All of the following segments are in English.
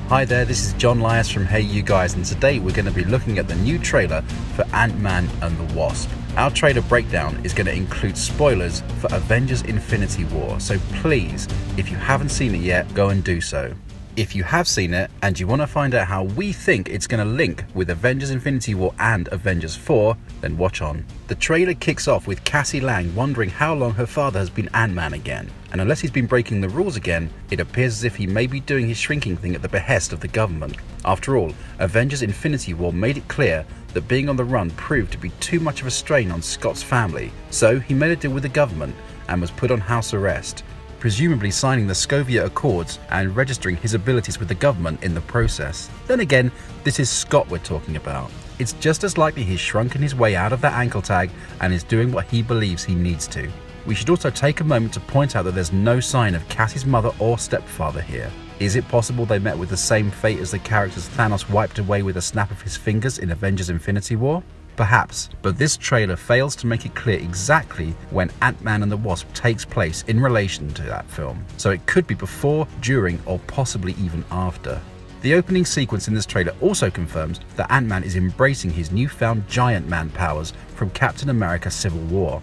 Hi there, this is John Lyas from HeyUGuys, and today we're going to be looking at the new trailer for Ant-Man and the Wasp. Our trailer breakdown is going to include spoilers for Avengers Infinity War, so please, if you haven't seen it yet, go and do so. If you have seen it and you want to find out how we think it's going to link with Avengers Infinity War and Avengers 4, then watch on. The trailer kicks off with Cassie Lang wondering how long her father has been Ant-Man again, and unless he's been breaking the rules again, it appears as if he may be doing his shrinking thing at the behest of the government. After all, Avengers Infinity War made it clear that being on the run proved to be too much of a strain on Scott's family, so he made a deal with the government and was put on house arrest, presumably signing the Sokovia Accords and registering his abilities with the government in the process. Then again, this is Scott we're talking about. It's just as likely he's shrunken his way out of that ankle tag and is doing what he believes he needs to. We should also take a moment to point out that there's no sign of Cassie's mother or stepfather here. Is it possible they met with the same fate as the characters Thanos wiped away with a snap of his fingers in Avengers Infinity War? Perhaps, but this trailer fails to make it clear exactly when Ant-Man and the Wasp takes place in relation to that film, so it could be before, during, or possibly even after. The opening sequence in this trailer also confirms that Ant-Man is embracing his newfound giant man powers from Captain America Civil War.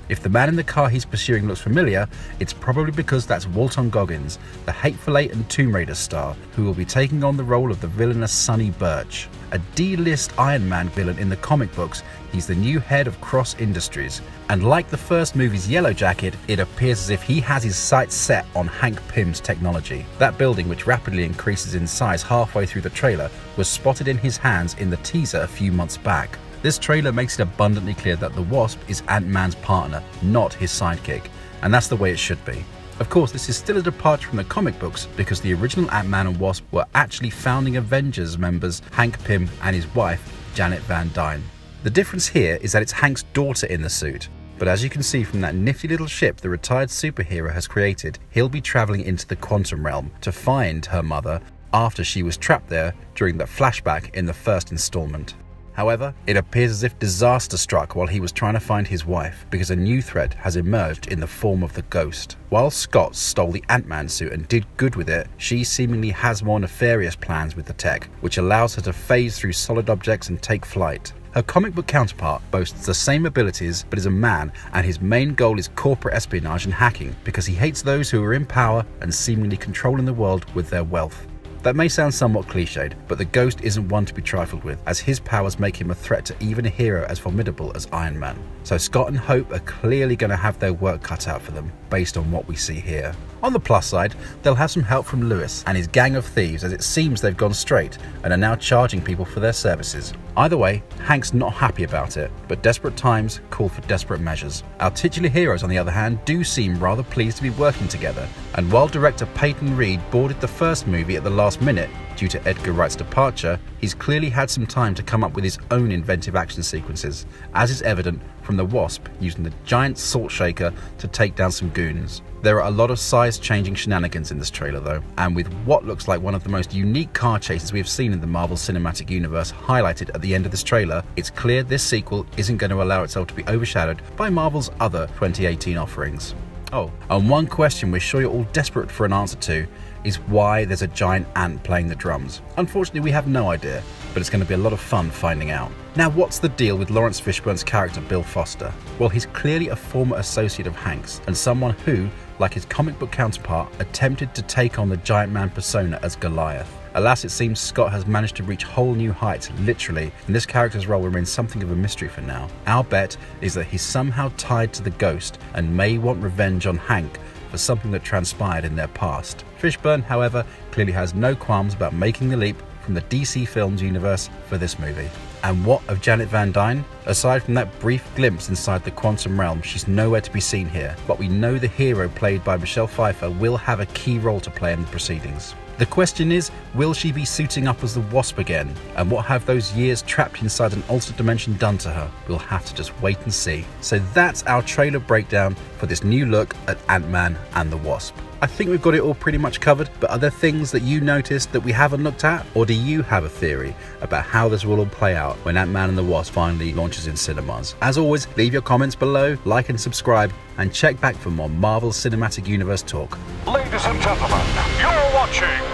If the man in the car he's pursuing looks familiar, it's probably because that's Walton Goggins, the Hateful Eight and Tomb Raider star, who will be taking on the role of the villainous Sonny Burch. A D-list Iron Man villain in the comic books, he's the new head of Cross Industries, and like the first movie's Yellowjacket, it appears as if he has his sights set on Hank Pym's technology. That building, which rapidly increases in size halfway through the trailer, was spotted in his hands in the teaser a few months back. This trailer makes it abundantly clear that the Wasp is Ant-Man's partner, not his sidekick, and that's the way it should be. Of course, this is still a departure from the comic books because the original Ant-Man and Wasp were actually founding Avengers members Hank Pym and his wife, Janet Van Dyne. The difference here is that it's Hank's daughter in the suit, but as you can see from that nifty little ship the retired superhero has created, he'll be traveling into the quantum realm to find her mother after she was trapped there during the flashback in the first installment. However, it appears as if disaster struck while he was trying to find his wife because a new threat has emerged in the form of the Ghost. While Scott stole the Ant-Man suit and did good with it, she seemingly has more nefarious plans with the tech, which allows her to phase through solid objects and take flight. Her comic book counterpart boasts the same abilities but is a man, and his main goal is corporate espionage and hacking because he hates those who are in power and seemingly controlling the world with their wealth. That may sound somewhat cliched, but the Ghost isn't one to be trifled with, as his powers make him a threat to even a hero as formidable as Iron Man. So Scott and Hope are clearly going to have their work cut out for them, based on what we see here. On the plus side, they'll have some help from Lewis and his gang of thieves, as it seems they've gone straight and are now charging people for their services. Either way, Hank's not happy about it, but desperate times call for desperate measures. Our titular heroes, on the other hand, do seem rather pleased to be working together, and while director Peyton Reed boarded the first movie at the last minute due to Edgar Wright's departure, he's clearly had some time to come up with his own inventive action sequences, as is evident from the Wasp using the giant salt shaker to take down some goons. There are a lot of size-changing shenanigans in this trailer though, and with what looks like one of the most unique car chases we've seen in the Marvel Cinematic Universe highlighted at the end of this trailer, it's clear this sequel isn't going to allow itself to be overshadowed by Marvel's other 2018 offerings. Oh, and one question we're sure you're all desperate for an answer to is why there's a giant ant playing the drums. Unfortunately, we have no idea, but it's going to be a lot of fun finding out. Now, what's the deal with Laurence Fishburne's character Bill Foster? Well, he's clearly a former associate of Hank's, and someone who, like his comic book counterpart, attempted to take on the giant man persona as Goliath. Alas, it seems Scott has managed to reach whole new heights, literally, and this character's role remains something of a mystery for now. Our bet is that he's somehow tied to the Ghost and may want revenge on Hank for something that transpired in their past. Fishburne, however, clearly has no qualms about making the leap from the DC Films universe for this movie. And what of Janet Van Dyne? Aside from that brief glimpse inside the quantum realm, she's nowhere to be seen here, but we know the hero played by Michelle Pfeiffer will have a key role to play in the proceedings. The question is, will she be suiting up as the Wasp again? And what have those years trapped inside an alternate dimension done to her? We'll have to just wait and see. So that's our trailer breakdown for this new look at Ant-Man and the Wasp. I think we've got it all pretty much covered, but are there things that you noticed that we haven't looked at? Or do you have a theory about how this will all play out when Ant-Man and the Wasp finally launches in cinemas? As always, leave your comments below, like and subscribe, and check back for more Marvel Cinematic Universe talk. Ladies and gentlemen, you're watching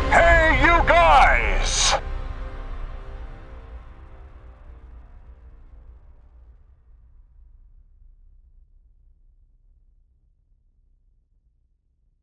Hey